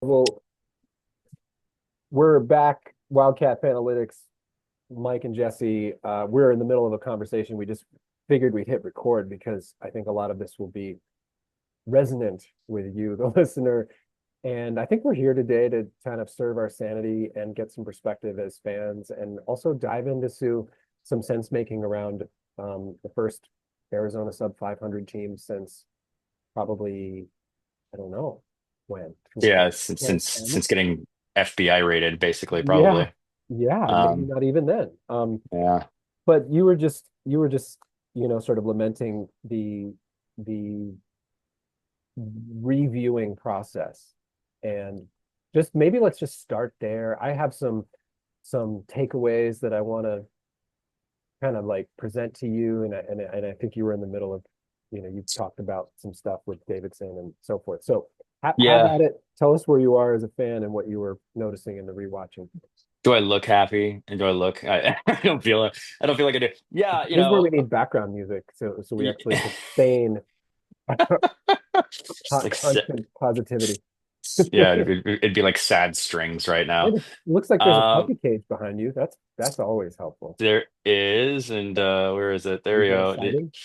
Well, we're back, Wildcat Fanalytics, Mike and Jesse. We're in the middle of a conversation. We just figured we'd hit record because I think a lot of this will be resonant with you, the listener. And I think we're here today to kind of serve our sanity and get some perspective as fans and also dive into some sense making around the first Arizona sub 500 team since probably, I don't know when, Yeah, since since 2010. since getting FBI rated, basically, Yeah, probably. yeah, maybe Um, not even then. yeah, But you were just sort of lamenting the reviewing process, and just maybe let's just start there. I have some takeaways that I want to kind of like present to you, and I think you were in the middle of, you talked about some stuff with Davidson and so forth. So have yeah. at it. Tell us where you are as a fan and what you were noticing in the rewatching. Do I look happy? And do I look? I don't feel it. I don't feel like I do. Yeah, This is where we need background music, so we actually sustain just like constant positivity. yeah, it'd be like sad strings right now. It looks like there's a Um, puppy cage behind you. That's always helpful. there is, and where is it? There You we get a go.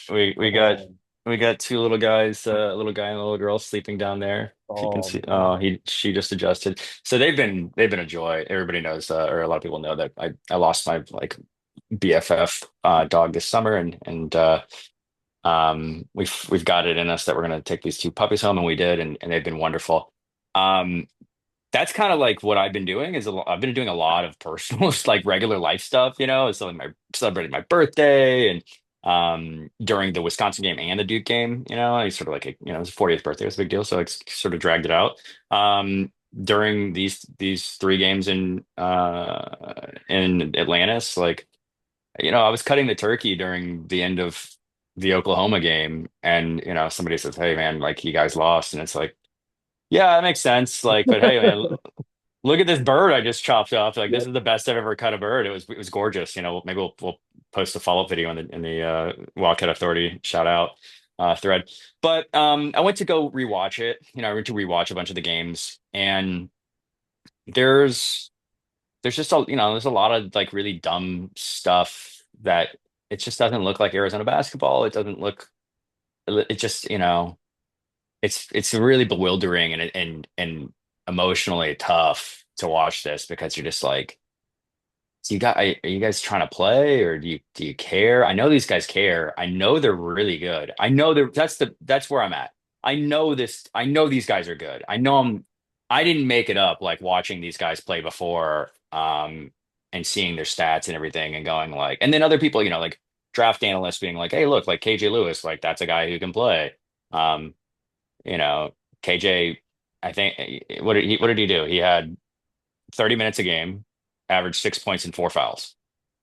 sighting? We got Oh, we got two little guys, a little guy and a little girl sleeping down there. If you can oh see, oh, man. she just adjusted. So they've been a joy. Everybody knows, or a lot of people know that I lost my like BFF dog this summer, and we've got it in us that we're gonna take these two puppies home, and we did, and they've been wonderful. Um, that's kind of like what I've been doing I've been doing a lot of personal like regular life stuff, so like my celebrating my birthday and during the Wisconsin game and the Duke game, I sort of like his 40th birthday was a big deal, so I sort of dragged it out. During these three games in Atlantis, like I was cutting the turkey during the end of the Oklahoma game, and somebody says, "Hey man, like you guys lost," and it's like, yeah, that makes sense. Like, but hey, man, look at this bird I just chopped up. Like, this Yep. is the best I've ever cut a bird. It was gorgeous. Maybe we'll post a follow-up video in the Wildcat Authority shout out thread. But I went to go rewatch it. I went to rewatch a bunch of the games, and there's there's just there's a lot of like really dumb stuff that it just doesn't look like Arizona basketball. It doesn't look. It just it's really bewildering and emotionally tough to watch this because you're just like, are you guys trying to play, or do you care? I know these guys care. I know they're really good. I know that's where I'm at. I know this. I know these guys are good. I didn't make it up like watching these guys play before, and seeing their stats and everything and going like, and then other people, like draft analysts being like, hey, look, like KJ Lewis, like that's a guy who can play. Um, you know, KJ, I think what did he do? He had 30 minutes a game, averaged 6 points and four fouls.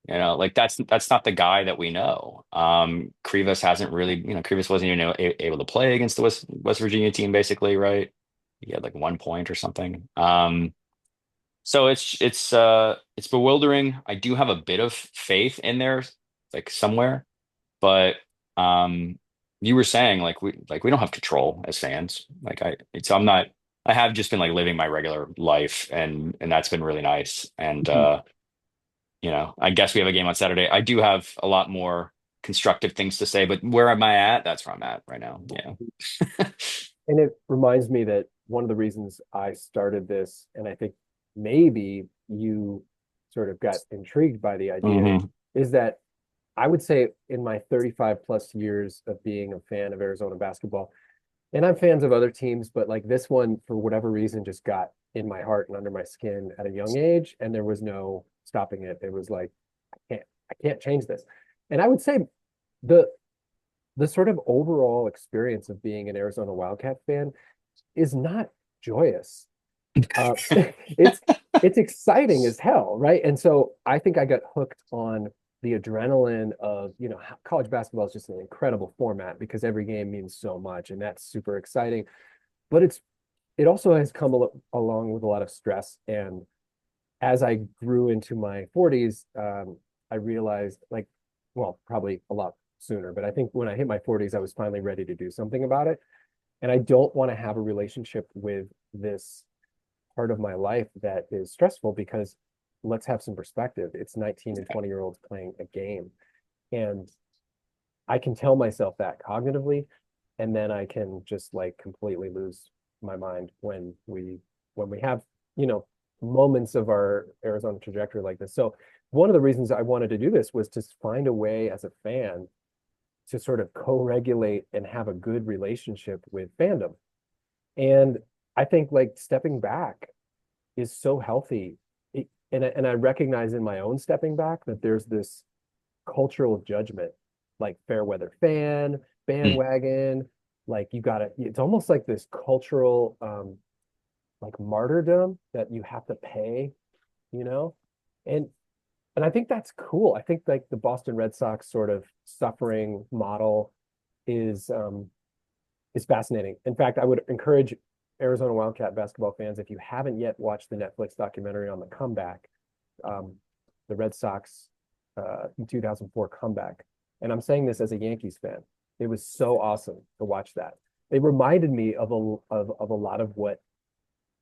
Like that's not the guy that we know. Krivas hasn't really, Krivas wasn't even able to play against the West Virginia team, basically, right? He had like 1 point or something. So it's bewildering. I do have a bit of faith in there, like somewhere, but um you were saying like we don't have control as fans. So I have just been like living my regular life, and that's been really nice. And I guess we have a game on Saturday. I do have a lot more constructive things to say, but where am I at? That's where I'm at right now. Yeah. And it reminds me that one of the reasons I started this, and I think maybe you sort of got intrigued by the idea, Hmm. is that I would say in my 35 plus years of being a fan of Arizona basketball, and I'm fans of other teams, but like this one, for whatever reason, just got in my heart and under my skin at a young age, and there was no stopping it. It was like, I can't change this. And I would say the the sort of overall experience of being an Arizona Wildcat fan is not joyous. It's it's exciting as hell, right? And so I think I got hooked on the adrenaline of, college basketball is just an incredible format because every game means so much, and that's super exciting. But it also has come along with a lot of stress. And as I grew into my 40s, I realized, like, well, probably a lot sooner, but I think when I hit my 40s, I was finally ready to do something about it. And I don't want to have a relationship with this. part of my life that is stressful because let's have some perspective. It's 19 and 20-year-olds playing a game. And I can tell myself that cognitively, and then I can just like completely lose my mind when we have, you know, moments of our Arizona trajectory like this. So one of the reasons I wanted to do this was to find a way as a fan to sort of co-regulate and have a good relationship with fandom. And I think like stepping back is so healthy. And I recognize in my own stepping back that there's this cultural judgment, like fair weather fan, Mm. bandwagon, like you gotta, it's almost like this cultural like martyrdom that you have to pay, you know? And and I think that's cool. I think like the Boston Red Sox sort of suffering model is is fascinating. In fact, I would encourage Arizona Wildcat basketball fans, if you haven't yet watched the Netflix documentary on the comeback, um, the Red Sox 2004 comeback. And I'm saying this as a Yankees fan. It was so awesome to watch that. It reminded me of a lot of what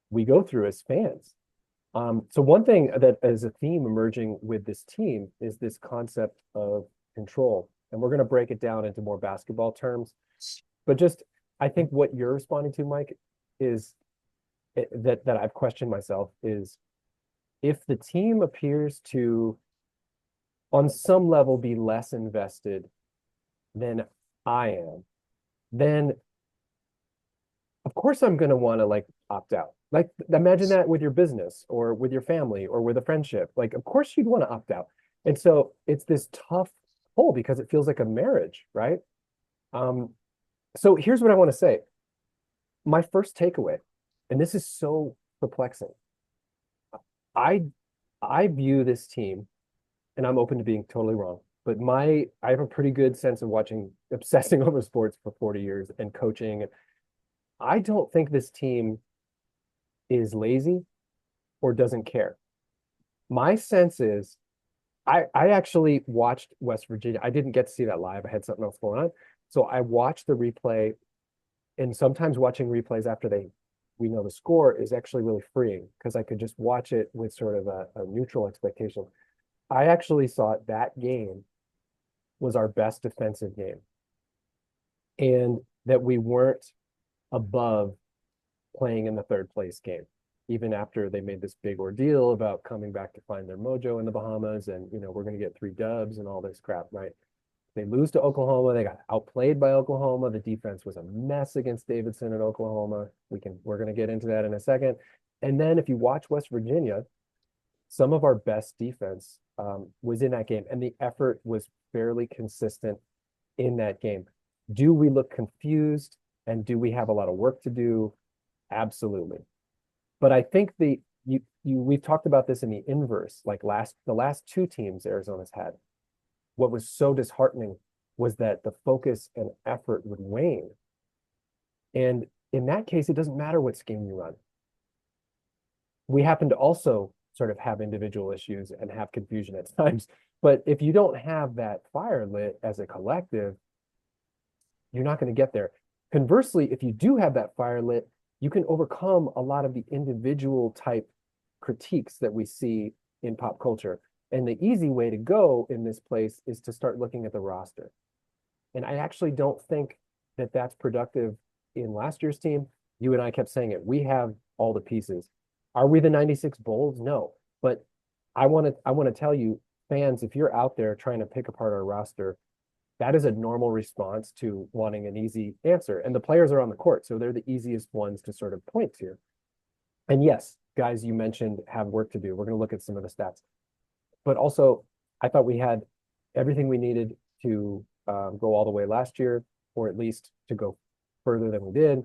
we go through as fans. So one thing that is a theme emerging with this team is this concept of control. And we're going to break it down into more basketball terms. But just, I think what you're responding to, Mike, is that I've questioned myself is if the team appears to, on some level, be less invested than I am, then of course I'm going to want to like opt out. Like imagine that with your business or with your family or with a friendship. Like, of course you'd want to opt out. And so it's this tough pull because it feels like a marriage, right? Um, so here's what I want to say. My first takeaway, and this is so perplexing. I I view this team, and I'm open to being totally wrong, but I have a pretty good sense of watching, obsessing over sports for 40 years and coaching. I don't think this team is lazy or doesn't care. My sense is I actually watched West Virginia. I didn't get to see that live. I had something else going on. So I watched the replay, and sometimes watching replays after we know the score is actually really freeing because I could just watch it with sort of a neutral expectation. I actually thought that game was our best defensive game and that we weren't above playing in the third place game, even after they made this big ordeal about coming back to find their mojo in the Bahamas and, you know, we're going to get 3 dubs and all this crap, right? They lose to Oklahoma. They got outplayed by Oklahoma. The defense was a mess against Davidson at Oklahoma. We're going to get into that in a second. And then if you watch West Virginia, some of our best defense was in that game, and the effort was fairly consistent in that game. Do we look confused and do we have a lot of work to do? Absolutely. But I think we've talked about this in the inverse, like the last 2 teams Arizona's had. What was so disheartening was that the focus and effort would wane. And in that case, it doesn't matter what scheme you run. We happen to also sort of have individual issues and have confusion at times. But if you don't have that fire lit as a collective, you're not going to get there. Conversely, if you do have that fire lit, you can overcome a lot of the individual type critiques that we see in pop culture. And the easy way to go in this place is to start looking at the roster. And I actually don't think that that's productive in last year's team. You and I kept saying it. We have all the pieces. Are we the 96 Bulls? No. But I want to tell you, fans, if you're out there trying to pick apart our roster, that is a normal response to wanting an easy answer. And the players are on the court, so they're the easiest ones to sort of point to. And yes, guys you mentioned have work to do. We're going to look at some of the stats. But also, I thought we had everything we needed to go all the way last year, or at least to go further than we did.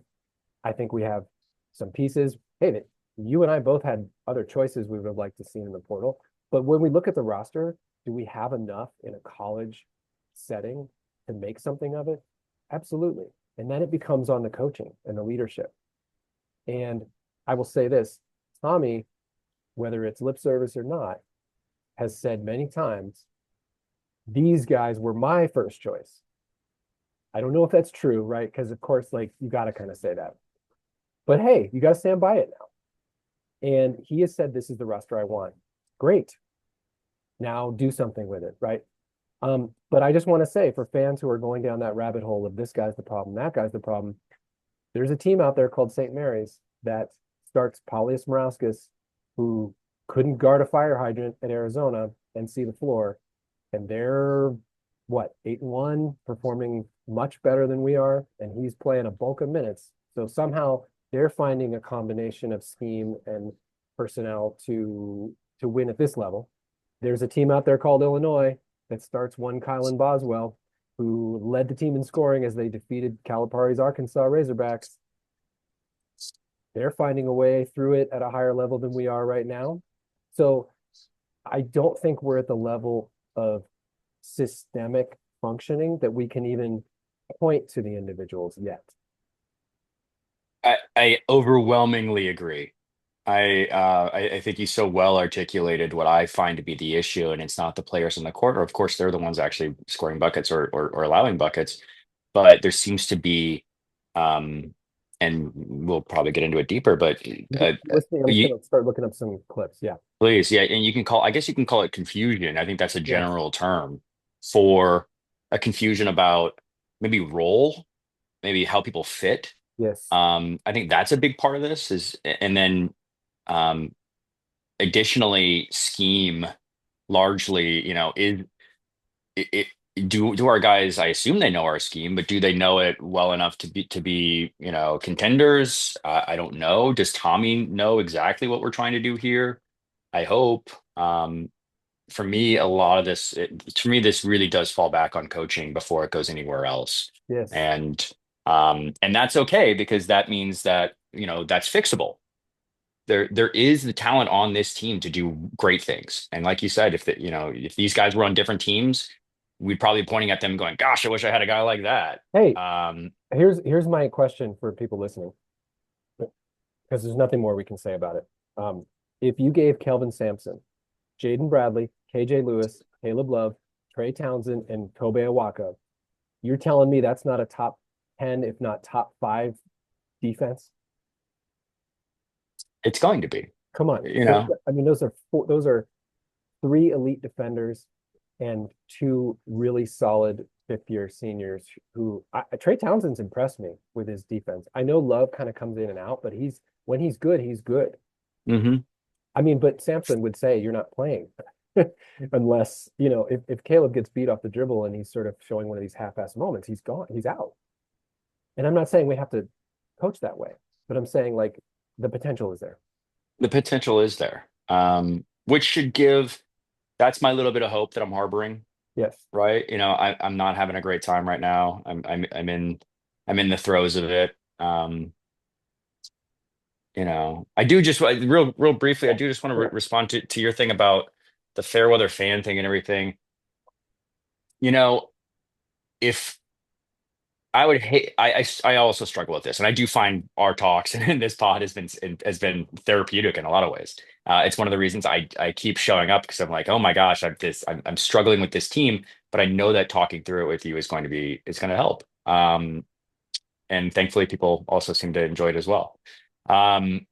I think we have some pieces. Hey, you and I both had other choices we would have liked to see in the portal. But when we look at the roster, do we have enough in a college setting to make something of it? Absolutely. And then it becomes on the coaching and the leadership. And I will say this, Tommy, whether it's lip service or not, has said many times, these guys were my first choice. I don't know if that's true, right? Because of course, like you got to kind of say that. But hey, you got to stand by it now. And he has said, this is the roster I want. Great. Now do something with it, right? But I just want to say for fans who are going down that rabbit hole of this guy's the problem, that guy's the problem, there's a team out there called St. Mary's that starts Paulius Morauskas, who couldn't guard a fire hydrant at Arizona and see the floor. And they're what, 8-1, performing much better than we are, and he's playing a bulk of minutes. So somehow they're finding a combination of scheme and personnel to win at this level. There's a team out there called Illinois that starts one Kylan Boswell, who led the team in scoring as they defeated Calipari's Arkansas Razorbacks. They're finding a way through it at a higher level than we are right now. So I don't think we're at the level of systemic functioning that we can even point to the individuals yet. I overwhelmingly agree. I think you so well articulated what I find to be the issue, and it's not the players in the court, or of course they're the ones actually scoring buckets or allowing buckets, but there seems to be, um, and we'll probably get into it deeper, but Listening, I'm just you, going to start looking up some clips. Yeah. please, yeah, and you can call, I guess you can call it confusion. I think that's a Yes. general term for a confusion about maybe role, maybe how people fit. Yes. I think that's a big part of this is, and then um, additionally, scheme largely, it, do our guys, I assume they know our scheme, but do they know it well enough to be, contenders? I don't know. Does Tommy know exactly what we're trying to do here? I hope. For me, a lot of this, to me, this really does fall back on coaching before it goes anywhere else. Yes. And that's okay because that means that, that's fixable. There is the talent on this team to do great things. And like you said, if these guys were on different teams, we'd probably be pointing at them going, gosh, I wish I had a guy like that. Hey, Um, here's my question for people listening, because there's nothing more we can say about it. If you gave Kelvin Sampson, Jaden Bradley, KJ Lewis, Caleb Love, Trey Townsend, and Kobe Awaka, you're telling me that's not a top 10, if not top five defense? it's going to be, Come on. you know, I mean, those are three elite defenders and two really solid fifth year seniors who Trey Townsend's impressed me with his defense. I know Love kind of comes in and out, but when he's good, he's good. hmm I mean, but Sampson would say you're not playing unless, if Caleb gets beat off the dribble and he's sort of showing one of these half-ass moments, he's gone, he's out. And I'm not saying we have to coach that way, but I'm saying like the potential is there. the potential is there, which should that's my little bit of hope that I'm harboring, Yes. right? I'm not having a great time right now. I'm in the throes of it. I do just real briefly, I Yeah. do just want to Sure. respond to your thing about the fair weather fan thing and everything. You know, if I would hate, I also struggle with this, and I do find our talks and this pod has been therapeutic in a lot of ways. It's one of the reasons I keep showing up because I'm like, oh my gosh, I'm struggling with this team, but I know that talking through it with you is going to help. And thankfully, people also seem to enjoy it as well. Um,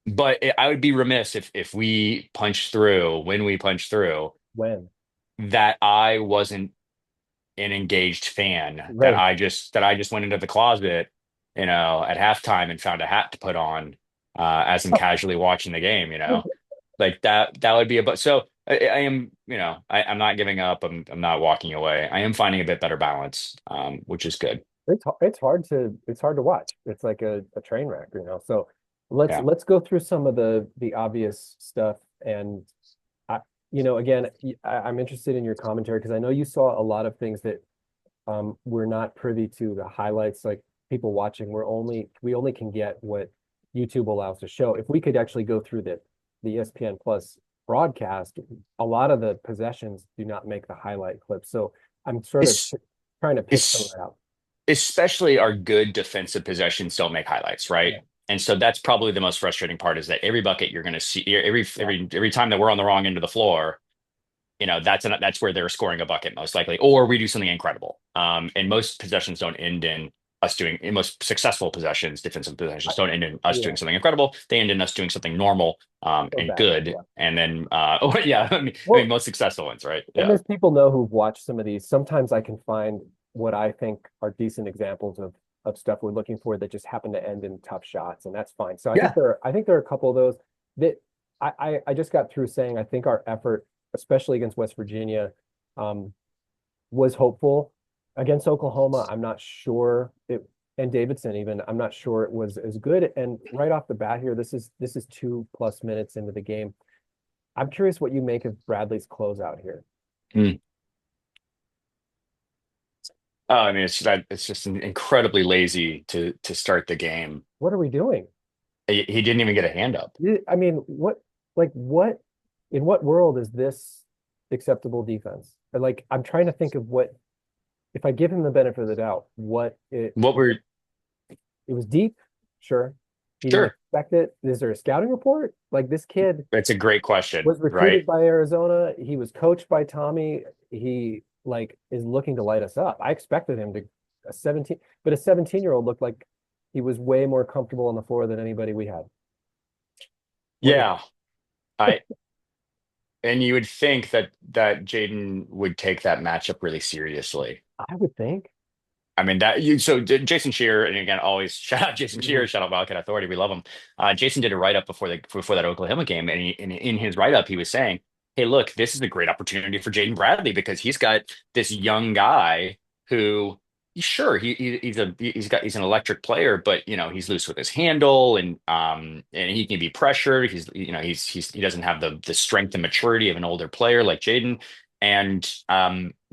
I would be remiss if we punch through when we punch through When? that I wasn't an engaged fan Right. that I just went into the closet, at halftime and found a hat to put on as I'm casually watching the game, like that would be a but so I am, I'm not giving up. I'm not walking away. I am finding a bit better balance, which is good. It's hard to watch. It's like a train wreck. So let's Yeah. let's go through some of the obvious stuff. And again, I'm interested in your commentary because I know you saw a lot of things that we're not privy to the highlights. Like people watching, we only can get what YouTube allows to show. If we could actually go through the ESPN Plus broadcast, a lot of the possessions do not make the highlight clip. So I'm sort of It's trying to pick some of it's that out. especially our good defensive possessions don't make highlights, right? Yeah. And so that's probably the most frustrating part is that every bucket you're going to see every Yeah. every time that we're on the wrong end of the floor, that's where they're scoring a bucket most likely, or we do something incredible. And most possessions don't end in us doing in most successful possessions, defensive I, possessions don't end in us yeah, doing something incredible. They end in us doing something normal, so and bad. good. Yeah. And then, oh yeah, I mean, Well, most successful ones, right? and Yeah. as people know who've watched some of these, sometimes I can find what I think are decent examples of stuff we're looking for that just happen to end in tough shots, and that's fine. So Yeah. I think there are a couple of those that I just got through saying I think our effort, especially against West Virginia, um, was hopeful. Against Oklahoma, I'm not sure it, and Davidson even, I'm not sure it was as good. And right off the bat here, this is 2+ minutes into the game. I'm curious what you make of Bradley's closeout here. Hmm. I mean, it's just incredibly lazy to start the game. What are we doing? He didn't even get a hand up. I mean, what, in what world is this acceptable defense? Like, I'm trying to think of what, if I give him the benefit of the doubt, what What were it was deep, sure. He didn't Sure. expect it. Is there a scouting report? Like, this kid It's a great question, was right? recruited by Arizona. He was coached by Tommy. He like is looking to light us up. I expected him to a 17, but a 17-year-old looked like he was way more comfortable on the floor than anybody we had. What Yeah. I and you would think that Jaden would take that matchup really seriously. I would think. I mean Jason Shearer, and again, always shout out Jason Mhm. Shearer, shout out Wildcat Authority, we love him. Jason did a write up before that Oklahoma game, and in his write up he was saying, "Hey, look, this is a great opportunity for Jaden Bradley because he's got this young guy who." Sure, he's an electric player, but he's loose with his handle, and he can be pressured. He doesn't have the strength and maturity of an older player like Jaden, and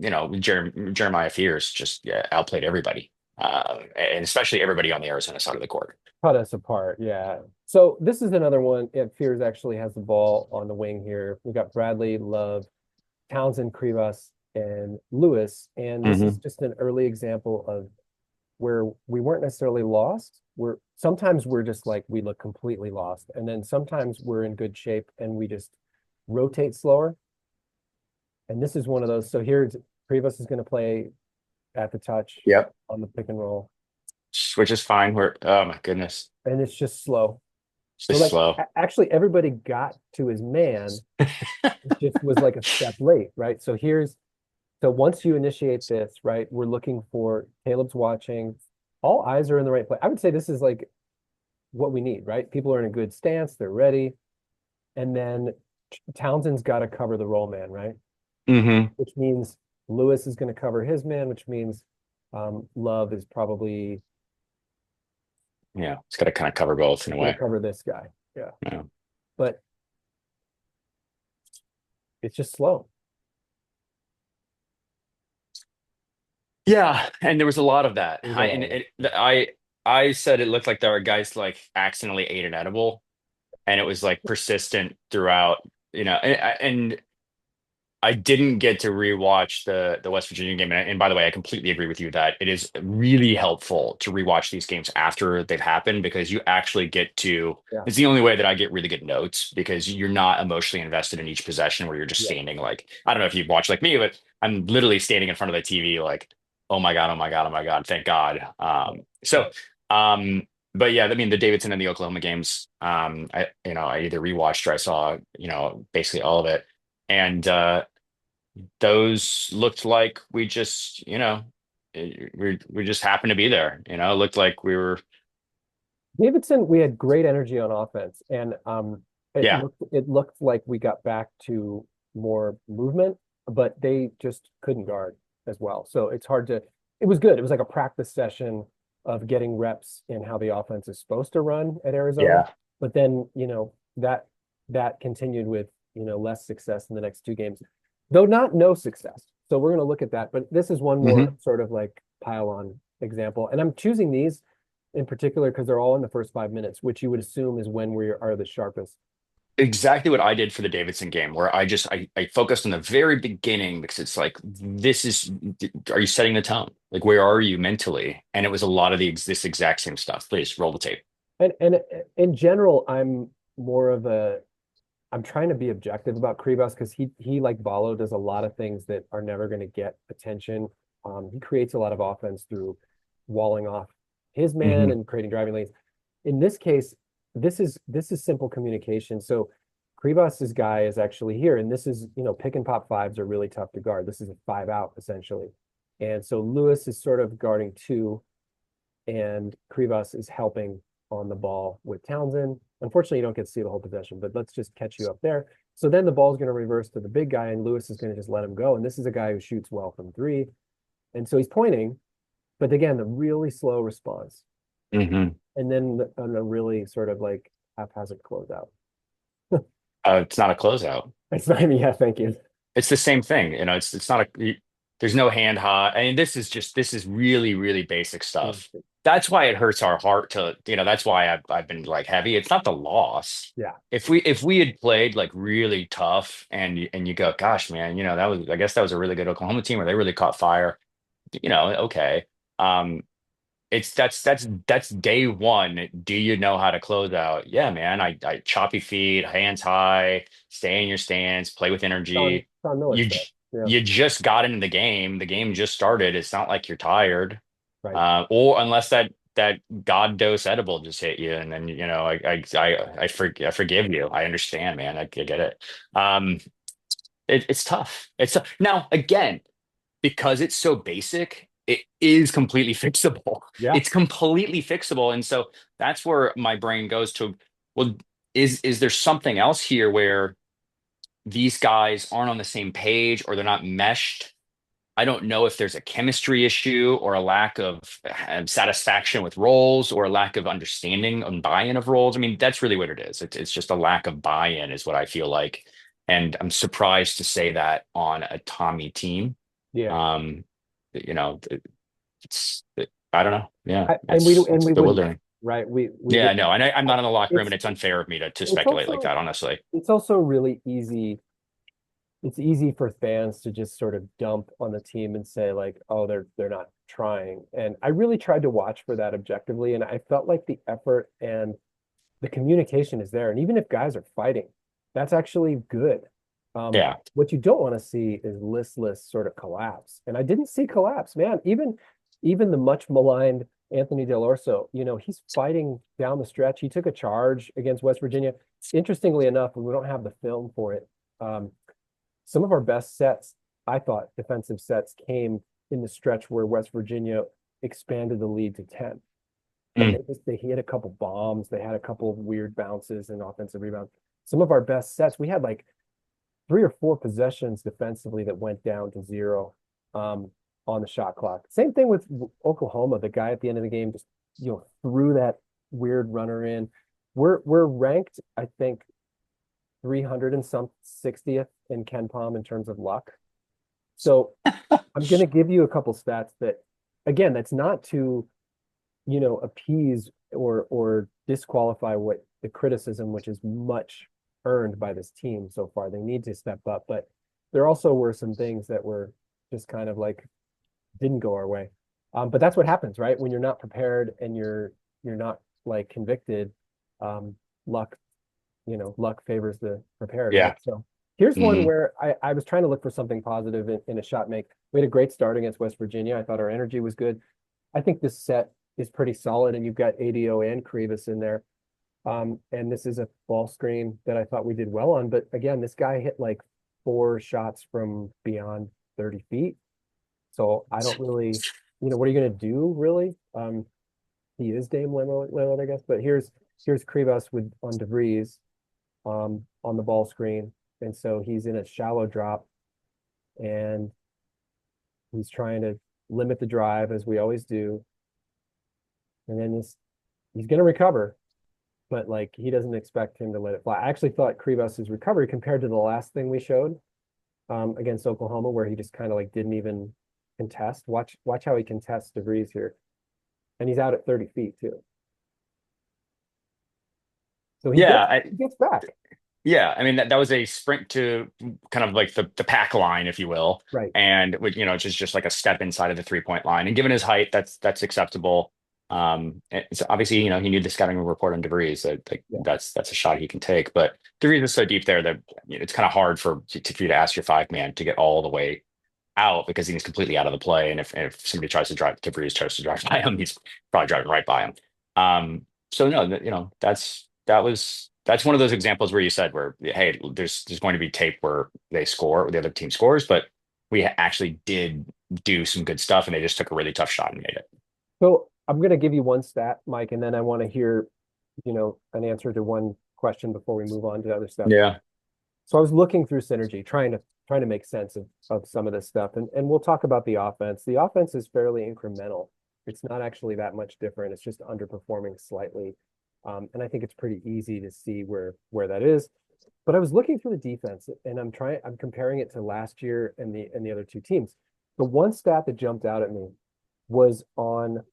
Jeremiah Fears just, yeah, outplayed everybody, and especially everybody on the Arizona side of the court. Cut us apart. Yeah. So this is another one. It Fears actually has the ball on the wing here. We've got Bradley, Love, Townsend, Krivas, and Lewis. And this is Hmm. just an early example of where we weren't necessarily lost. We're sometimes we're just like we look completely lost. And then sometimes we're in good shape and we just rotate slower. And this is one of those. So here Krivas is going to play at the touch Yep. on the pick and roll. Which is fine. Oh my goodness, And it's just slow. it's So just like slow. actually everybody got to his man. It just was like a step late, right? So once you initiate this, right, we're looking for Caleb's watching. All eyes are in the right place. I would say this is like what we need, right? People are in a good stance, they're ready. And then Townsend's got to cover the roll man, right? Hmm. Which means Lewis is going to cover his man, which means Love is probably Yeah, it's got to kind of cover both in a going to way. cover this guy. Yeah. Yeah. But it's just slow. Yeah, and there was a lot of that. There's a I lot and of it. it, I said it looked like there were guys like accidentally ate an edible, and it was like persistent throughout. And I didn't get to rewatch the West Virginia game, and by the way, I completely agree with you that it is really helpful to rewatch these games after they've happened because you actually get to. Yeah. It's the only way that I get really good notes because you're not emotionally invested in each possession where you're just Yeah. standing like I don't know if you've watched like me, but I'm literally standing in front of the TV like, oh my God, oh my God, oh my God, thank God. Right. Um, but yeah, I mean the Davidson and the Oklahoma games, I either rewatched or I saw basically all of it, and those looked like we just happened to be there. It looked like we were, Davidson, we had great energy on offense, and yeah, it looked like we got back to more movement, but they just couldn't guard as well. So it's hard to. It was good. It was like a practice session of getting reps in how the offense is supposed to run at Arizona. yeah. But then that continued with less success in the next two games, though not no success. So we're going to look at that. But this is one more Hmm. sort of like pile on example, and I'm choosing these in particular because they're all in the first 5 minutes, which you would assume is when we are the sharpest. Exactly what I did for the Davidson game, where I focused on the very beginning because it's like are you setting the tone? Like where are you mentally? And it was a lot of this exact same stuff. Please roll the tape. And in general, more of a I'm trying to be objective about Krivas because he like Balo does a lot of things that are never going to get attention. He creates a lot of offense through walling off his man Hmm. and creating driving lanes. In this case, this is simple communication. So Krivas's guy is actually here, and this is, pick and pop fives are really tough to guard. This is a 5 out essentially. And so Lewis is sort of guarding two, and Krivas is helping on the ball with Townsend. Unfortunately, you don't get to see the whole possession, but let's just catch you up there. So then the ball's going to reverse to the big guy, and Lewis is going to just let him go. And this is a guy who shoots well from three. And so he's pointing, but again, the really slow response. Hmm. And then on a really sort of like haphazard closeout. It's not a closeout. It's not even, yeah, thank you. It's the same thing. It's not there's no hand high. I mean, this is really, really basic stuff. That's why it hurts our heart that's why I've been like heavy. It's not the loss. Yeah. If we had played like really tough and you go, gosh, man, I guess that was a really good Oklahoma team where they really caught fire, okay. Um, that's day one. Do you know how to close out? Yeah, man. I choppy feet, hands high, stay in your stance, play with energy. Sean Miller You stuff. j- Yeah. you just got into the game. The game just started. It's not like you're tired, Right. or unless that God dose edible just hit you, and then I forgive you. I understand, man. I get it. Um, it's tough. Now again because it's so basic, it is completely fixable. Yeah. It's completely fixable. And so that's where my brain goes to, well, is there something else here where these guys aren't on the same page or they're not meshed? I don't know if there's a chemistry issue or a lack of satisfaction with roles or a lack of understanding and buy-in of roles. I mean, that's really what it is. It's just a lack of buy-in is what I feel like. And I'm surprised to say that on a Tommy team. Yeah. Um, you know, it's I don't know. Yeah, And we it's wouldn't, bewildering. right? We Yeah, wouldn't. no, and I'm not in the locker room, It's and it's unfair of me to it's speculate like also that, honestly. it's also really easy. It's easy for fans to just sort of dump on the team and say like, oh, they're not trying. And I really tried to watch for that objectively, and I felt like the effort and the communication is there. And even if guys are fighting, that's actually good. Yeah. What you don't want to see is listless sort of collapse. And I didn't see collapse, man. Even the much maligned Anthony Del Orso, he's fighting down the stretch. He took a charge against West Virginia. Interestingly enough, and we don't have the film for it, um, some of our best sets, I thought, defensive sets came in the stretch where West Virginia expanded the lead to 10. And Mm. they hit a couple bombs. They had a couple of weird bounces and offensive rebounds. Some of our best sets, we had like 3 or 4 possessions defensively that went down to zero um, on the shot clock. Same thing with Oklahoma. The guy at the end of the game just threw that weird runner in. We're ranked, I think, 300 and some 60th in Ken Palm in terms of luck. So I'm going to give you a couple stats that, again, that's not to appease or disqualify what the criticism, which is much earned by this team so far. They need to step up, but there also were some things that were just kind of like didn't go our way. But that's what happens, right? When you're not prepared and you're not like convicted, um, luck, luck favors the prepared, right? Yeah. So here's one Hmm. where I was trying to look for something positive in a shot make. We had a great start against West Virginia. I thought our energy was good. I think this set is pretty solid, and you've got ADO and Krivas in there. And this is a ball screen that I thought we did well on. But again, this guy hit like 4 shots from beyond 30 feet. So I don't really, what are you going to do really? He is Dame Lillard, I guess. But here's Krivas with on DeVries on the ball screen. And so he's in a shallow drop and he's trying to limit the drive as we always do. And then he's going to recover, but like he doesn't expect him to let it fly. I actually thought Krivas' recovery compared to the last thing we showed against Oklahoma, where he just kind of like didn't even contest. Watch how he contests DeVries here, and he's out at 30 feet too. So he Yeah, gets he gets back. yeah. I mean that was a sprint to kind of like the pack line, if you will, Right. and just like a step inside of the 3-point line. And given his height, that's acceptable. And so obviously, he knew the scouting report on DeVries that like Yeah. that's a shot he can take. But DeVries is so deep there that it's kind of hard for you to ask your 5 man to get all the way out because he's completely out of the play. And if somebody tries to drive, Cabriz tries to drive by him, he's probably driving right by him. So no, that's one of those examples where you said where hey, there's going to be tape where they score, or the other team scores, but we actually did do some good stuff, and they just took a really tough shot and made it. So I'm going to give you one stat, Mike, and then I want to hear, an answer to one question before we move on to other stuff. Yeah. So I was looking through synergy, trying to make sense of some of this stuff, and we'll talk about the offense. The offense is fairly incremental. It's not actually that much different. It's just underperforming slightly, and I think it's pretty easy to see where that is. But I was looking through the defense, and I'm comparing it to last year and the other two teams. The one stat that jumped out at me was on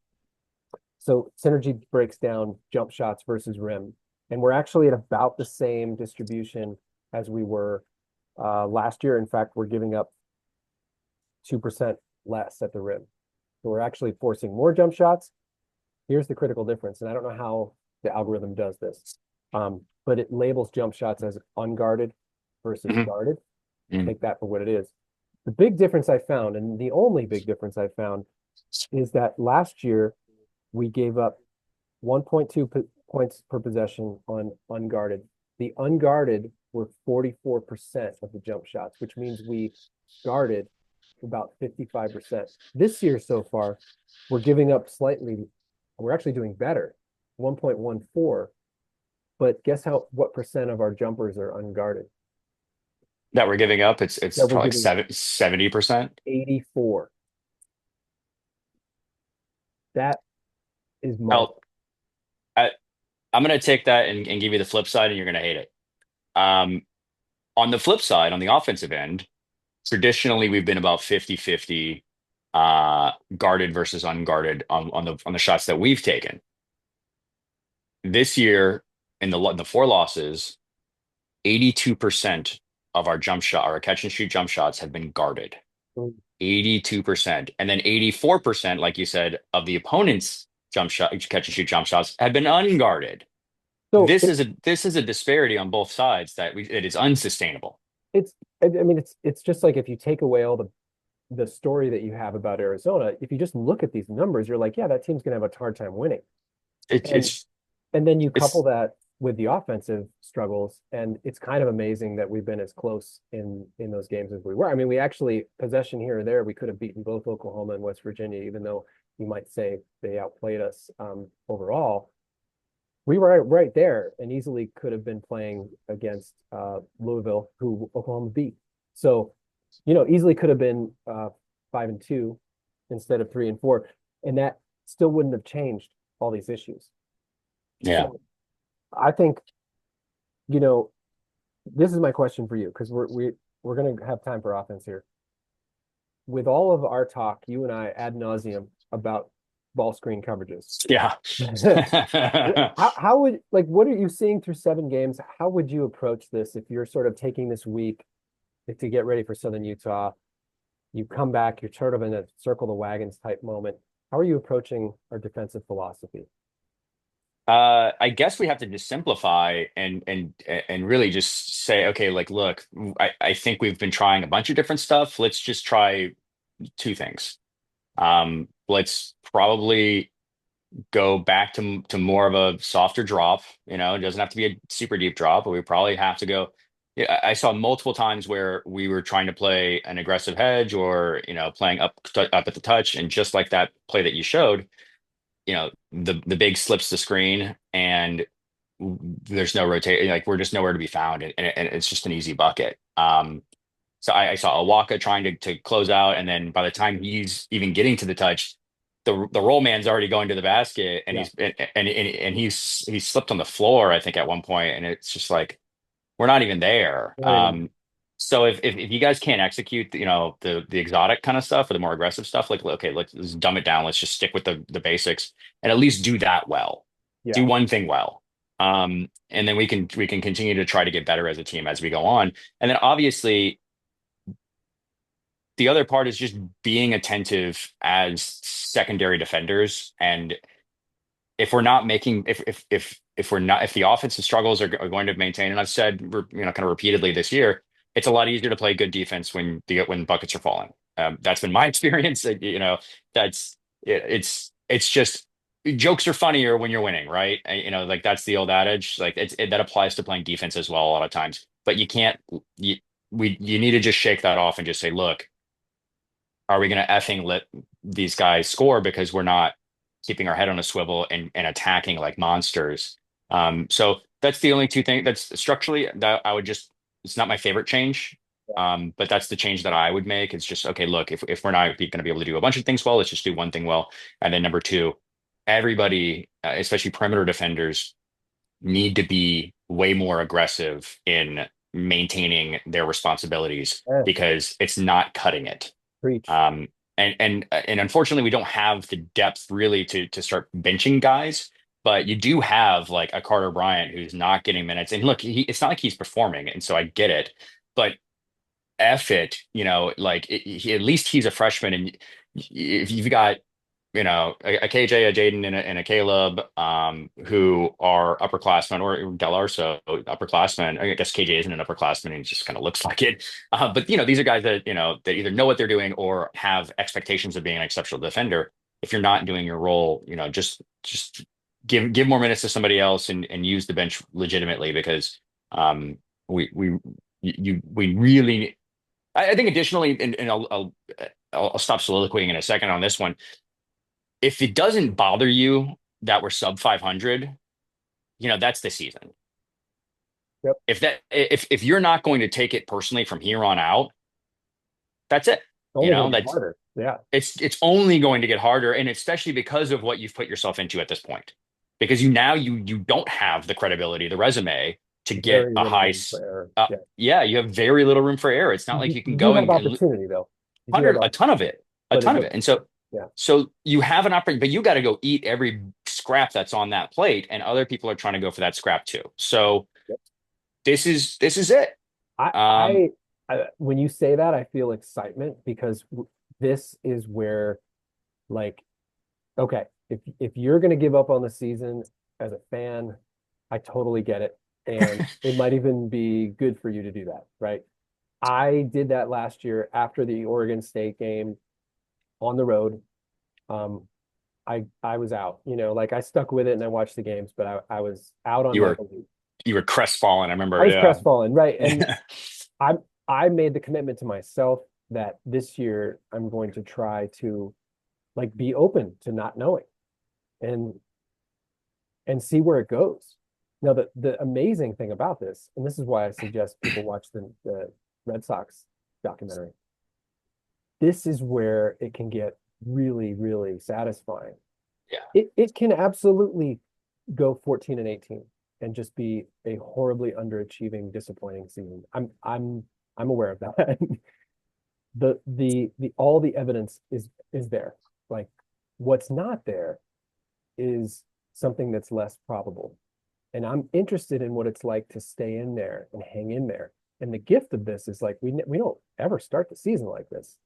so synergy breaks down jump shots versus rim, and we're actually at about the same distribution as we were last year. In fact, we're giving up 2% less at the rim. So we're actually forcing more jump shots. Here's the critical difference, and I don't know how the algorithm does this, but it labels jump shots as unguarded versus Hmm. guarded. Hmm. Take that for what it is. The big difference I found, and the only big difference I found, is that last year we gave up 1.2 points per possession on unguarded. The unguarded were 44% of the jump shots, which means we guarded about 55%. This year so far, we're giving up slightly, we're actually doing better, 1.14. But guess what percent of our jumpers are unguarded? That we're giving up, it's That we're probably like giving 70%. 84. That is I'll, marvelous. I, I'm going to take that and give you the flip side, and you're going to hate it. Um, on the flip side, on the offensive end, traditionally we've been about 50-50 guarded versus unguarded on the shots that we've taken. This year, in the four losses, 82% of our jump shot, our catch and shoot jump shots have been guarded. 82%. And then 84%, like you said, of the opponent's jump shot, catch and shoot jump shots have been unguarded. So This is a disparity on both sides it is unsustainable. it's I mean it's just like if you take away all the story that you have about Arizona, if you just look at these numbers, you're like, yeah, that team's gonna have a hard time winning. It, And it's and then you couple it's that with the offensive struggles, and it's kind of amazing that we've been as close in those games as we were. I mean, we actually possession here or there, we could have beaten both Oklahoma and West Virginia, even though you might say they outplayed us overall. We were right there and easily could have been playing against Louisville, who Oklahoma beat. So, easily could have been 5-2 instead of 3-4, and that still wouldn't have changed all these issues. yeah. So I think, you know, this is my question for you because we're going to have time for offense here. With all of our talk, you and I ad nauseum about ball screen coverages. Yeah. How would like what are you seeing through 7 games? How would you approach this if you're sort of taking this week to get ready for Southern Utah? You come back, you're sort of in a circle the wagons type moment. How are you approaching our defensive philosophy? I guess we have to just simplify and really just say, okay, like, look, I think we've been trying a bunch of different stuff. Let's just try two things. Let's probably go back to more of a softer drop. It doesn't have to be a super deep drop, but we probably have to go. Yeah, I saw multiple times where we were trying to play an aggressive hedge or, playing up at the touch, and just like that play that you showed, the big slips the screen and there's no rotate, like we're just nowhere to be found, and it's just an easy bucket. So I saw Awaka trying to close out, and then by the time he's even getting to the touch, the roll man's already going to the basket, and Yeah, he's slipped on the floor, I think, at one point, and it's just like we're not even there. not even So if you guys can't execute, the exotic kind of stuff or the more aggressive stuff, like okay, let's dumb it down. Let's just stick with the basics and at least do that well. Do yeah. one thing well. And then we can continue to try to get better as a team as we go on. And then obviously the other part is just being attentive as secondary defenders. And if we're not making if we're not if the offensive struggles are going to maintain, and I've said kind of repeatedly this year, it's a lot easier to play good defense when buckets are falling. That's been my experience. That's it's just jokes are funnier when you're winning, right? Like that's the old adage. Like that applies to playing defense as well a lot of times. But you can't you you need to just shake that off and just say, look, are we going to effing let these guys score because we're not keeping our head on a swivel and attacking like monsters? So that's the only two things that's structurally that I would just, it's not my favorite change. But that's the change that I would make. It's just, okay, look, if we're not going to be able to do a bunch of things well, let's just do one thing well. And then number two, everybody, especially perimeter defenders, need to be way more aggressive in maintaining their responsibilities Yeah, because it's not cutting it. preach. And unfortunately, we don't have the depth really to start benching guys. But you do have like a Carter Bryant who's not getting minutes. And look, it's not like he's performing, and so I get it. But F it, like at least he's a freshman, and if you've got a KJ, a Jaden, and a Caleb, who are upperclassmen, or Del Arso, upperclassmen. I guess KJ isn't an upperclassman; he just kind of looks like it. But these are guys that that either know what they're doing or have expectations of being an exceptional defender. If you're not doing your role, just give more minutes to somebody else and use the bench legitimately because we we really. I think additionally, and I'll stop soliloquying in a second on this one. If it doesn't bother you that we're sub 500, that's the season. Yep. If you're not going to take it personally from here on out, that's it. Only gonna get That's harder. Yeah. it's only going to get harder, and especially because of what you've put yourself into at this point. Because you don't have the credibility, the resume to get Very a little high. room for error. Yeah. Yeah, you have very little room for error. It's not like you can You do go have and opportunity though. You do have hundred a ton of opportunity, it, a but ton of it. And so yeah. so you have an opportunity, but you got to go eat every scrap that's on that plate, and other people are trying to go for that scrap too. So Yep. this is it. I, Um, I, when you say that, I feel excitement because this is where, like, okay, if you're going to give up on the season as a fan, I totally get it, and it might even be good for you to do that, right? I did that last year after the Oregon State game on the road. Um, I was out, like I stuck with it and I watched the games, but I was out on you my were belief. you were crestfallen. I I remember. was Yeah. crestfallen, right? And I I made the commitment to myself that this year I'm going to try to like be open to not knowing and see where it goes. Now the amazing thing about this, and this is why I suggest people watch the Red Sox documentary. This is where it can get really, really satisfying. Yeah. It can absolutely go 14 and 18 and just be a horribly underachieving, disappointing season. I'm aware of that. The all the evidence is there. Like what's not there is something that's less probable. And I'm interested in what it's like to stay in there and hang in there. And the gift of this is like we don't ever start the season like this.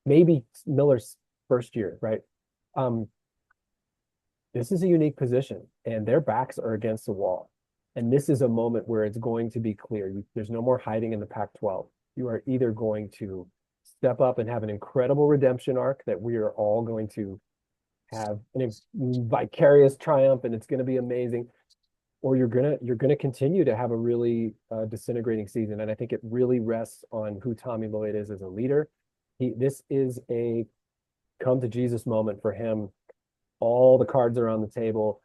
Maybe Miller's first year, right? Um, this is a unique position, and their backs are against the wall. And this is a moment where it's going to be clear. There's no more hiding in the Pac-12. You are either going to step up and have an incredible redemption arc that we are all going to have an vicarious triumph, and it's going to be amazing, or you're gonna continue to have a really disintegrating season. And I think it really rests on who Tommy Lloyd is as a leader. This is a come to Jesus moment for him. All the cards are on the table.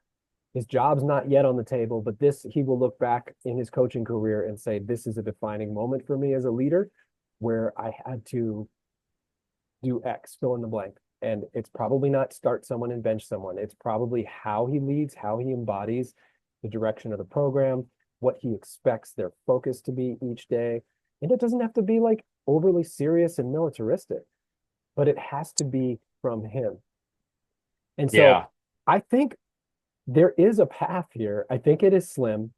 His job's not yet on the table, but this he will look back in his coaching career and say, this is a defining moment for me as a leader where I had to do X, fill in the blank. And it's probably not start someone and bench someone. It's probably how he leads, how he embodies the direction of the program, what he expects their focus to be each day. And it doesn't have to be like overly serious and militaristic, but it has to be from him. And so Yeah. I think there is a path here. I think it is slim,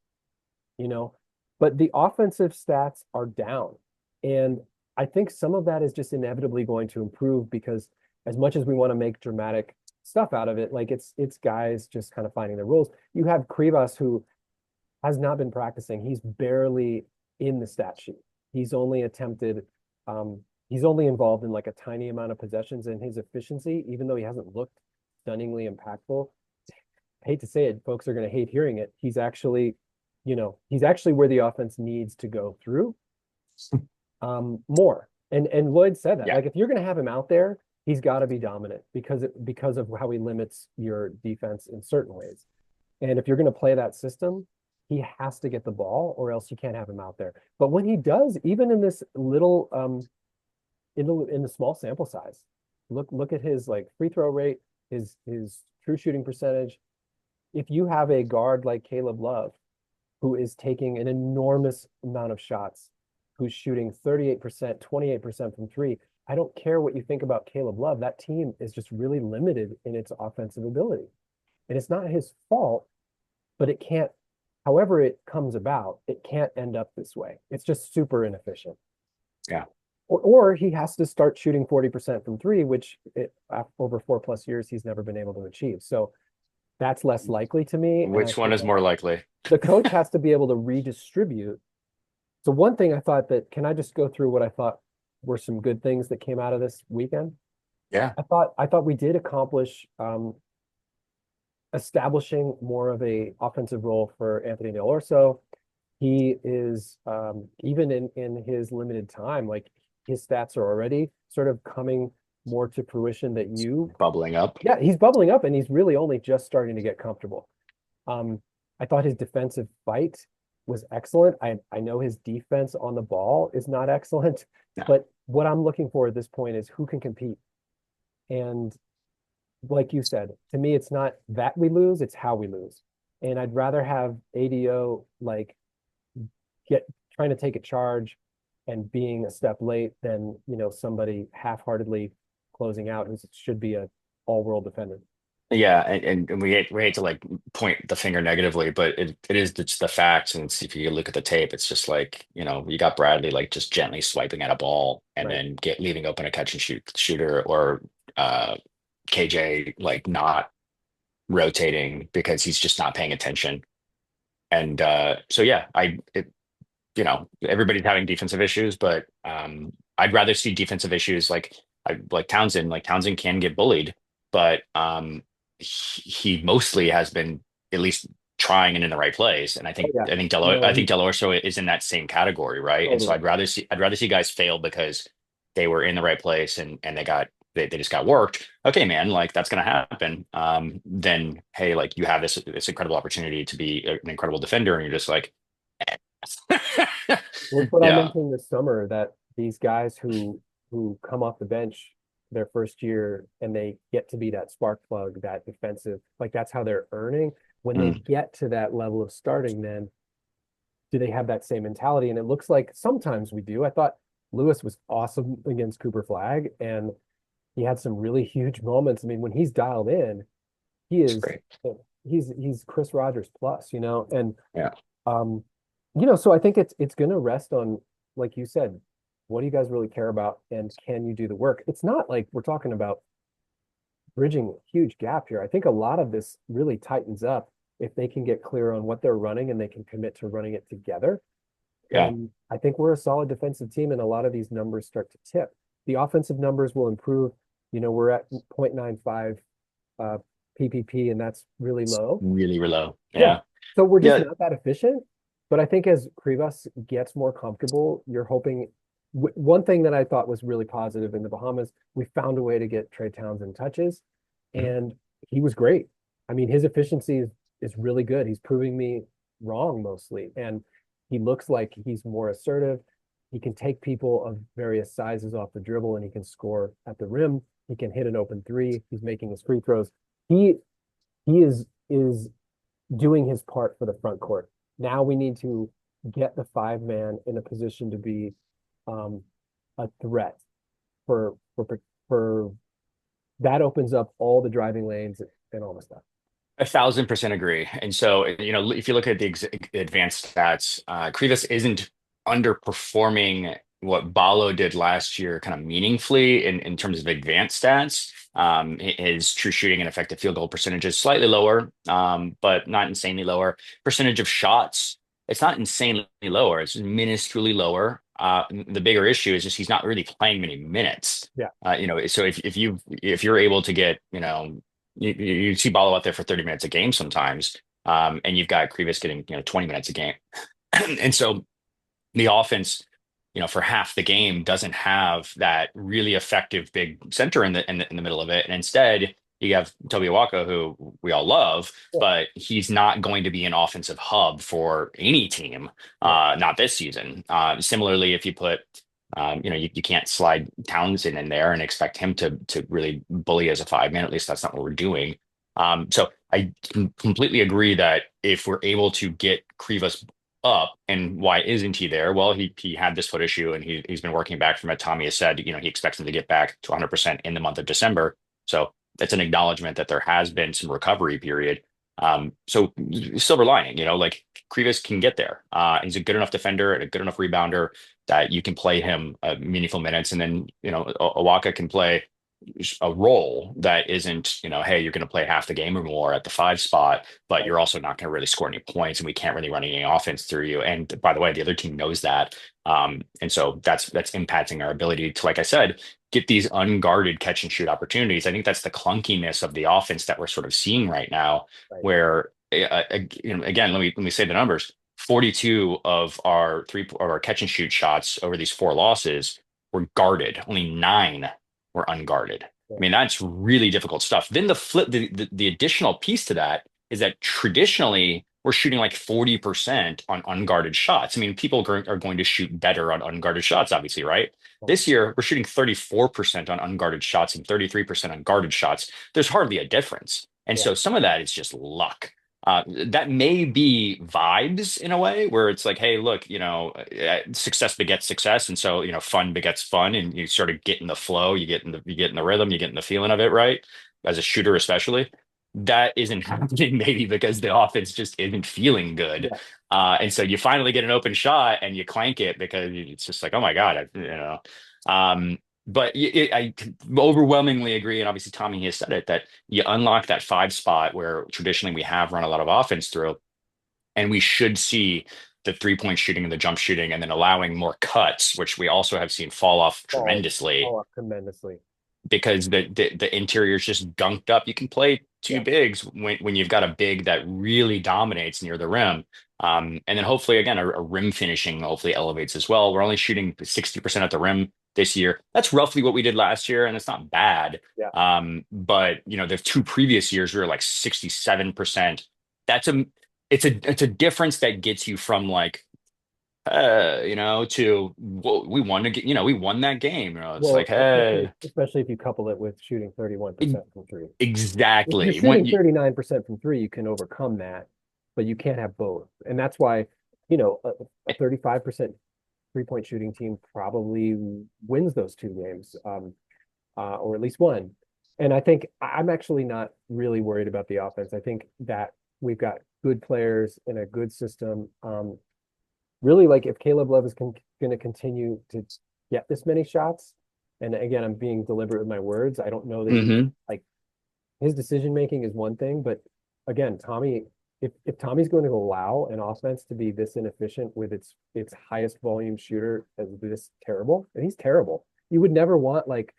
you know, but the offensive stats are down. And I think some of that is just inevitably going to improve because as much as we want to make dramatic stuff out of it, like it's guys just kind of finding their roles. You have Krivas who has not been practicing. He's barely in the stat sheet. He's only attempted he's only involved in like a tiny amount of possessions, and his efficiency, even though he hasn't looked stunningly impactful, hate to say it, folks are going to hate hearing it. He's actually, he's actually where the offense needs to go through more. And Lloyd said that. Yeah. Like if you're going to have him out there, he's got to be dominant because of how he limits your defense in certain ways. And if you're going to play that system, he has to get the ball, or else you can't have him out there. But when he does, even in this little in the small sample size, look at his like free throw rate, his true shooting percentage. If you have a guard like Caleb Love, who is taking an enormous amount of shots, who's shooting 38%, 28% from three, I don't care what you think about Caleb Love. That team is just really limited in its offensive ability. And it's not his fault, but it can't, however it comes about, it can't end up this way. It's just super inefficient. Yeah. Or he has to start shooting 40% from three, which over 4+ years, he's never been able to achieve. So that's less likely to me. And I Which one think is more likely? the coach has to be able to redistribute. So one thing I thought that, can I just go through what I thought were some good things that came out of this weekend? Yeah. I thought we did accomplish establishing more of a offensive role for Anthony Del Orso. He is even in his limited time, like his stats are already sort of coming more to fruition that you, Bubbling up. yeah, he's bubbling up and he's really only just starting to get comfortable. Um, I thought his defensive fight was excellent. I know his defense on the ball is not excellent, No. but what I'm looking for at this point is who can compete. And like you said, to me, it's not that we lose, it's how we lose. And I'd rather have ADO like get trying to take a charge and being a step late than, somebody half-heartedly closing out who should be a all-world defender. Yeah, and we hate to like point the finger negatively, but it is just the facts. And if you look at the tape, it's just like, you got Bradley like just gently swiping at a ball and Right. then leaving open a catch and shoot shooter, or uh KJ like not rotating because he's just not paying attention. And so yeah, everybody's having defensive issues, but I'd rather see defensive issues like Townsend. Like Townsend can get bullied, but he mostly has been at least trying and in the right place. And I Oh think yeah. I think No, Del Orso is in that same category, right? And so totally. I'd rather see guys fail because they were in the right place and they just got worked. Okay, man, like that's gonna happen. Then hey, like you have this incredible opportunity to be an incredible defender, and you're just like, Well, but I yeah, mentioned this summer that these guys who come off the bench their first year and they get to be that spark plug, that defensive, like that's how they're earning. When they mm, get to that level of starting, then do they have that same mentality? And it looks like sometimes we do. I thought Lewis was awesome against Cooper Flag, and he had some really huge moments. I mean, when he's dialed in, he it's is great. he's Chris Rogers plus, and Yeah. um, so I think it's gonna rest on, like you said, what do you guys really care about, and can you do the work? It's not like we're talking about bridging a huge gap here. I think a lot of this really tightens up if they can get clear on what they're running and they can commit to running it together. Yeah. Then I think we're a solid defensive team, and a lot of these numbers start to tip. The offensive numbers will improve. We're at 0.95 uh, PPP, and that's really It's low. really low. Yeah. Yeah. So we're just Yeah. not that efficient. But I think as Krivas gets more comfortable, you're hoping. One thing that I thought was really positive in the Bahamas, we found a way to get Trey Townsend touches, Mhm. and he was great. I mean, his efficiency is really good. He's proving me wrong mostly, and he looks like he's more assertive. He can take people of various sizes off the dribble, and he can score at the rim. He can hit an open three. He's making his free throws. He he is doing his part for the front court. Now we need to get the 5 man in a position to be um, a threat for that opens up all the driving lanes and all the stuff. 1,000% agree. And so, if you look at the advanced stats, Krivas isn't underperforming what Balo did last year kind of meaningfully in terms of advanced stats. His true shooting and effective field goal percentage is slightly lower, but not insanely lower. Percentage of shots, it's not insanely lower. It's minusculely lower. The bigger issue is just he's not really playing many minutes. Yeah. So if you're able to get, you see Ballo out there for 30 minutes a game sometimes, and you've got Krivas getting 20 minutes a game, and so the offense, for half the game doesn't have that really effective big center in the middle of it, and instead you have Toby Awaka, who we all love, Yeah. but he's not going to be an offensive hub for any team, Yeah. not this season. Similarly, if you put, you can't slide Townsend in there and expect him to really bully as a 5 man. At least that's not what we're doing. So I completely agree that if we're able to get Krivas up, and why isn't he there? Well, he had this foot issue, and he's been working back from it. Tommy has said, he expects him to get back to 100% in the month of December. So that's an acknowledgement that there has been some recovery period. So silver lining, like Krivas can get there. He's a good enough defender and a good enough rebounder that you can play him meaningful minutes, and then Awaka can play a role that isn't, hey, you're going to play half the game or more at the 5 spot, but Right. you're also not going to really score any points, and we can't really run any offense through you. And by the way, the other team knows that, and so that's impacting our ability to, like I said, get these unguarded catch and shoot opportunities. I think that's the clunkiness of the offense that we're sort of seeing right now, Right. where again, let me say the numbers. 42 of our catch and shoot shots over these 4 losses were guarded. Only 9 were unguarded. I Yeah. mean, that's really difficult stuff. Then the additional piece to that is that traditionally we're shooting like 40% on unguarded shots. I mean, people are going to shoot better on unguarded shots, obviously, right? This year we're shooting 34% on unguarded shots and 33% on guarded shots. There's hardly a difference. And Yeah. so some of that is just luck. That may be vibes in a way where it's like, hey, look, success begets success, and so fun begets fun, and you sort of get in the flow, you get in the rhythm, you get in the feeling of it, right? As a shooter, especially, that isn't happening maybe because the offense just isn't feeling good, Yeah. and so you finally get an open shot and you clank it because it's just like, oh my God, Um, but I overwhelmingly agree, and obviously Tommy has said it, that you unlock that 5 spot where traditionally we have run a lot of offense through, and we should see the 3-point shooting and the jump shooting, and then allowing more cuts, which we also have seen fall off Fall, tremendously fall off tremendously. because the interior is just gunked up. You can play two Yeah. bigs when you've got a big that really dominates near the rim. And then hopefully again a rim finishing hopefully elevates as well. We're only shooting 60% at the rim this year. That's roughly what we did last year, and it's not bad. Yeah. But the 2 previous years we were like 67%. That's a it's a difference that gets you from like to, well, we won we won that game. It's like, Well, hey, especially if you couple it with shooting e- 31% from three. If you're exactly. shooting 39% from three, you can overcome that, but you can't have both. And that's why, a 35% 3-point shooting team probably wins those 2 games, or at least one. And I think I'm actually not really worried about the offense. I think that we've got good players in a good system. Really, like if Caleb Love is going to continue to get this many shots, and again, I'm being deliberate with my words. I don't know that he Hmm. like his decision making is one thing, but again, Tommy, if Tommy's going to allow an offense to be this inefficient with its highest volume shooter as this terrible, and he's terrible, you would never want like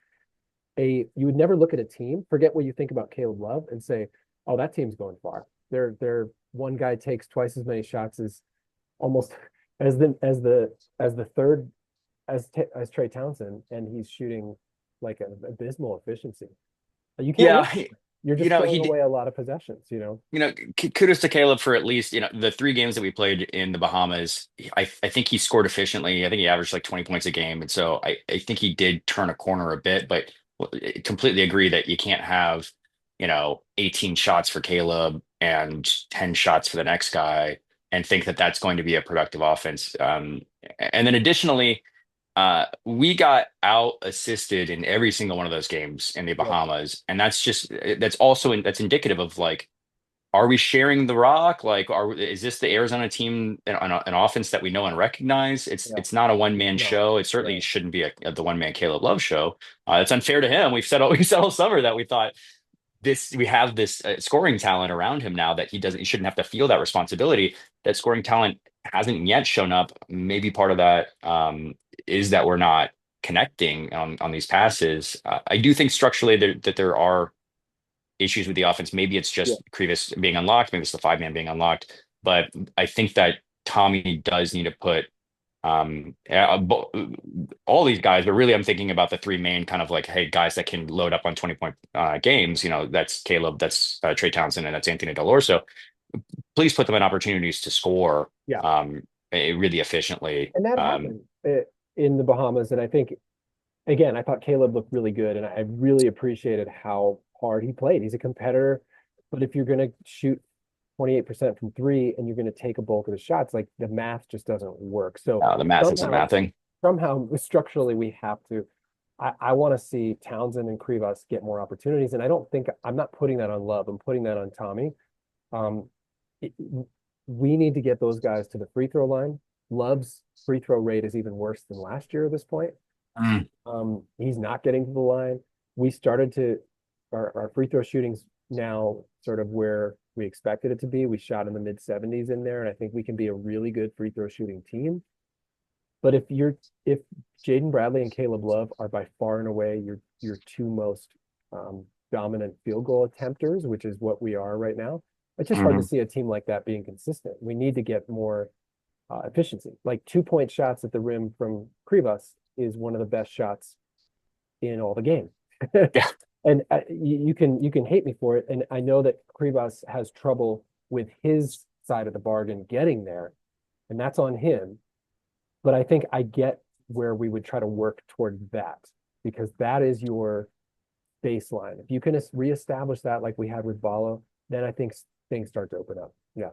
you would never look at a team, forget what you think about Caleb Love, and say, oh, that team's going far. They're one guy takes twice as many shots as almost as the third as Trey Townsend, and he's shooting like an abysmal efficiency. You can't win. Yeah, You're you just know throwing he away a lot of possessions, you know? kudos to Caleb for at least the 3 games that we played in the Bahamas. I think he scored efficiently. I think he averaged like 20 points a game, and so I think he did turn a corner a bit. But completely agree that you can't have 18 shots for Caleb and 10 shots for the next guy and think that that's going to be a productive offense. And then additionally, we got out assisted in every single one of those games in the Yeah, Bahamas, and that's indicative of like, are we sharing the rock? Like, is this the Arizona team, an offense that we know and recognize? It's yeah. it's not a one It's man not. show. It certainly No. shouldn't be the one man Caleb Love show. It's unfair to him. We said all summer that we thought we have this scoring talent around him now that he shouldn't have to feel that responsibility. That scoring talent hasn't yet shown up. Maybe part of that is that we're not connecting on these passes. I do think structurally that there are issues with the offense. Maybe it's Yeah. just Krivas being unlocked. Maybe it's the five man being unlocked. But I think that Tommy does need to put all these guys, but really I'm thinking about the three main kind of like, hey, guys that can load up on 20-point games. That's Caleb, that's Trey Townsend, and that's Anthony Delorso. Please put them in opportunities to score Yeah. really efficiently. And that happened in the Bahamas. And I think, again, I thought Caleb looked really good, and I really appreciated how hard he played. He's a competitor, but if you're going to shoot 28% from three and you're going to take a bulk of the shots, like the math just doesn't work. So The math isn't somehow, mathing. somehow structurally, we have to. I want to see Townsend and Krivas get more opportunities, and I don't think I'm not putting that on Love. I'm putting that on Tommy. Um, it, we need to get those guys to the free throw line. Love's free throw rate is even worse than last year at this point. Mm. He's not getting to the line. We started to our free throw shooting's now sort of where we expected it to be. We shot in the mid 70s in there, and I think we can be a really good free throw shooting team. But if Jaden Bradley and Caleb Love are by far and away your two most dominant field goal attempters, which is what we are right now, it's just hard to Mhm. see a team like that being consistent. We need to get more efficiency. Like 2 point shots at the rim from Krivas is one of the best shots in all the game. Yeah. And you can hate me for it. And I know that Krivas has trouble with his side of the bargain getting there, and that's on him. But I think I get where we would try to work toward that because that is your baseline. If you can reestablish that like we had with Balo, then I think things start to open up. Yeah,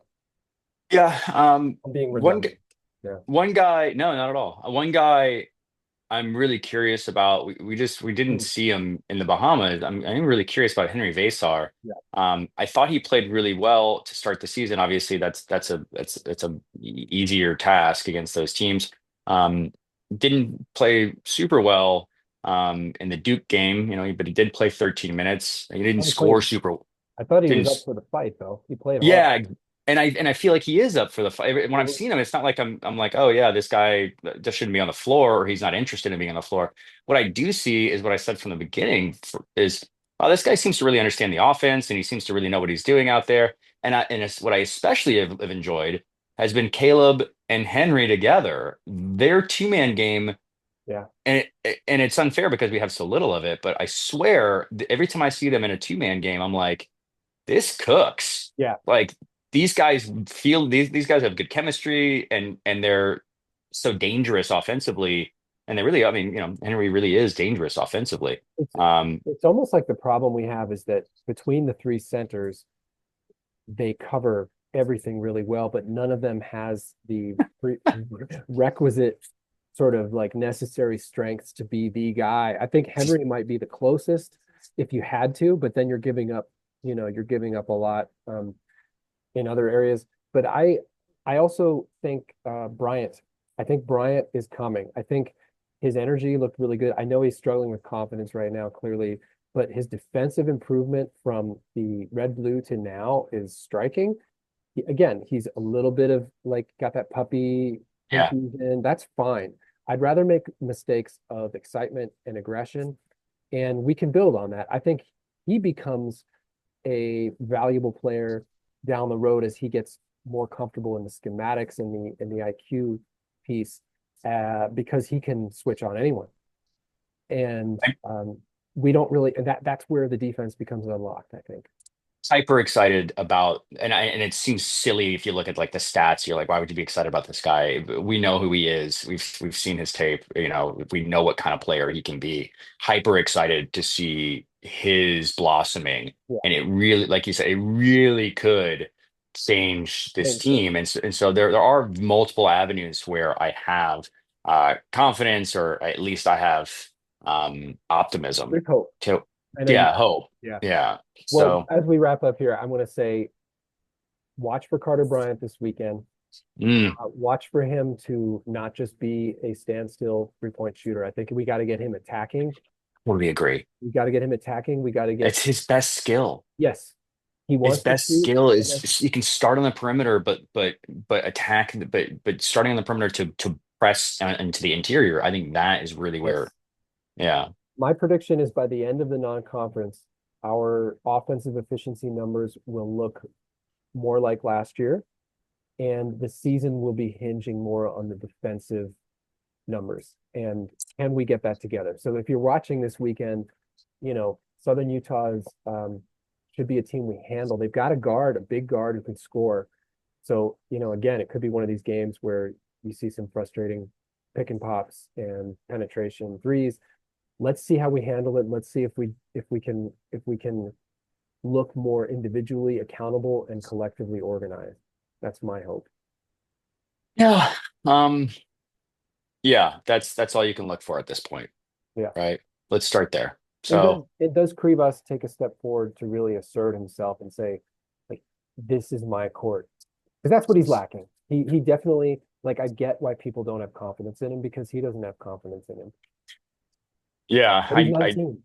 Yeah. I'm being One redundant. Yeah. one guy, no, not at all. One guy I'm really curious about. We didn't Mm. see him in the Bahamas. I'm really curious about Henry Vasar. Yeah. I thought he played really well to start the season. Obviously, that's a easier task against those teams. Um, didn't play super well in the Duke game, but he did play 13 minutes. He didn't He played. score super. I thought he was Didn't up for the fight though. He played hard. Yeah, and I feel like he is up for the fight. When I've Mhm. seen him, it's not like I'm like, oh yeah, this guy just shouldn't be on the floor or he's not interested in being on the floor. What I do see is what I said from the beginning is, oh, this guy seems to really understand the offense and he seems to really know what he's doing out there. What I especially have enjoyed has been Caleb and Henry together. Their two-man game, Yeah. and it's unfair because we have so little of it, but I swear every time I see them in a two-man game, I'm like, this cooks. Yeah. Like these guys have good chemistry and they're so dangerous offensively. And they really, I mean, Henry really is dangerous offensively. It's Um, it's almost like the problem we have is that between the three centers, they cover everything really well, but none of them has the requisite sort of like necessary strengths to be the guy. I think Henry might be the closest if you had to, but then you're giving up a lot in other areas. But I also think Bryant. I think Bryant is coming. I think his energy looked really good. I know he's struggling with confidence right now, clearly, but his defensive improvement from the red blue to now is striking. Again, he's a little bit of like got that puppy yeah, confusion. That's fine. I'd rather make mistakes of excitement and aggression, and we can build on that. I think he becomes a valuable player down the road as he gets more comfortable in the schematics and the IQ piece, because he can switch on anyone. And we don't really, and that's where the defense becomes unlocked, I think. hyper excited about, and it seems silly if you look at like the stats. You're like, why would you be excited about this guy? We know who he is. We've seen his tape. We know what kind of player he can be. Hyper excited to see his blossoming, Yeah. and it really, like you said, it really could change this Thank you. team. And so there are multiple avenues where I have confidence, or at least I have optimism There's hope. to, I know you, yeah, hope. yeah. Yeah. Well, So. as we wrap up here, I'm going to say watch for Carter Bryant this weekend. Mm. Watch for him to not just be a standstill 3 point shooter. I think we got to get him attacking. Totally agree. We got to get him attacking. We got to get, It's his best skill. yes, he His wants to best shoot. skill Yes. is he can start on the perimeter, but attack, but starting on the perimeter to press into the interior, I think that is really where, Yes. yeah. My prediction is by the end of the non-conference, our offensive efficiency numbers will look more like last year, and the season will be hinging more on the defensive numbers. And can we get that together? So if you're watching this weekend, Southern Utah's should be a team we handle. They've got a guard, a big guard who can score. So, again, it could be one of these games where you see some frustrating pick and pops and penetration threes. Let's see how we handle it. Let's see if we can look more individually accountable and collectively organized. That's my hope. Yeah. Um, yeah, that's all you can look for at this point, Yeah. right? Let's start there. And does So, it does Krivas take a step forward to really assert himself and say, like, this is my court? Because that's what he's lacking. He definitely, like, I get why people don't have confidence in him because he doesn't have confidence in him. yeah, But he's 19.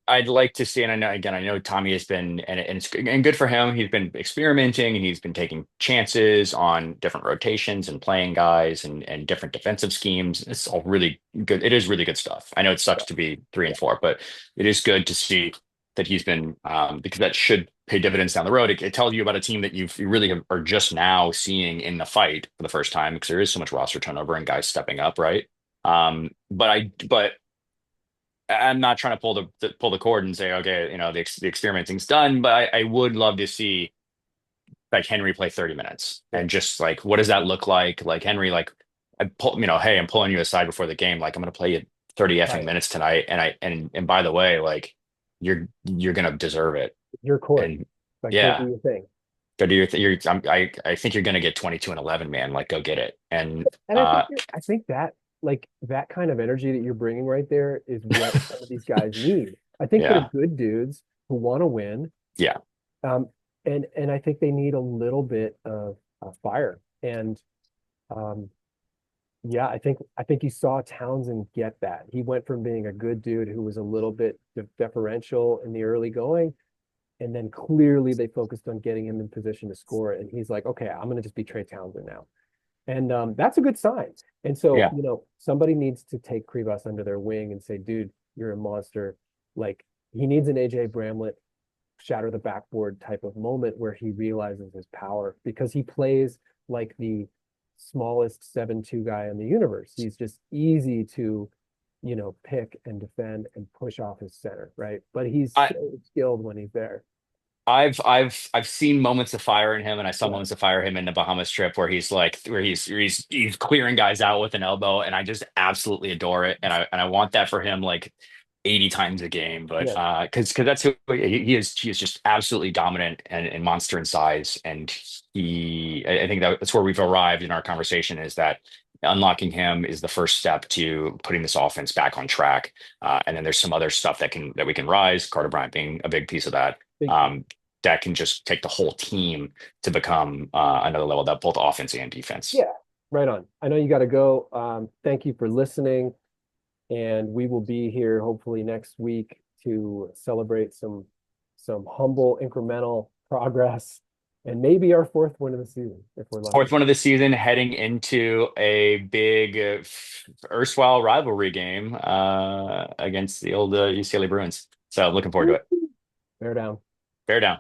I'd like to see, and I know again, I know Tommy has been, and it's and good for him. He's been experimenting and he's been taking chances on different rotations and playing guys and different defensive schemes. It's all really good. It is really good stuff. I know it sucks to be three Yeah. and four, but it is good to see that he's been because that should pay dividends down the road. It tells you about a team that you really are just now seeing in the fight for the first time because there is so much roster turnover and guys stepping up, right? But I'm not trying to pull the cord and say, okay, the experimenting's done, but I would love to see like Henry play 30 minutes Yeah. and just like what does that look like? Like Henry, like hey, I'm pulling you aside before the game. Like I'm gonna play you 30 effing Right. minutes tonight. And by the way, like you're gonna deserve it. Your court. And Like, go do yeah, your thing. go do your thing. I think you're gonna get 22 and 11, man. Like go get it. And And I think that, like, that kind of energy that you're bringing right there is what some of these guys need. I think they're yeah, good dudes who want to win. yeah. Um, and I think they need a little bit of fire. And um, yeah, I think you saw Townsend get that. He went from being a good dude who was a little bit deferential in the early going, and then clearly they focused on getting him in position to score. And he's like, okay, I'm gonna just be Trey Townsend now. And that's a good sign. And so, Yeah. somebody needs to take Krivas under their wing and say, dude, you're a monster. Like, he needs an AJ Bramlett shatter the backboard type of moment where he realizes his power because he plays like the smallest 7-2 guy in the universe. He's just easy to, pick and defend and push off his center, right? But he's I, so skilled when he's there. I've seen moments of fire in him, and I saw Yeah. moments of fire in him in the Bahamas trip where he's clearing guys out with an elbow, and I just absolutely adore it, and I want that for him like 80 times a game, but Yeah. because that's who he is just absolutely dominant and monster in size, and I think that's where we've arrived in our conversation is that unlocking him is the first step to putting this offense back on track, and then there's some other stuff that we can rise, Carter Bryant being a big piece of that Big time. um, that can just take the whole team to become another level, that both offense and defense. Yeah. Right on. I know you got to go. Thank you for listening. And we will be here hopefully next week to celebrate some humble incremental progress and maybe our fourth win of the season if we're lucky. Fourth one of the season, heading into a big erstwhile rivalry game against the old UCLA Bruins. So looking forward to it. Bear down. Bear down.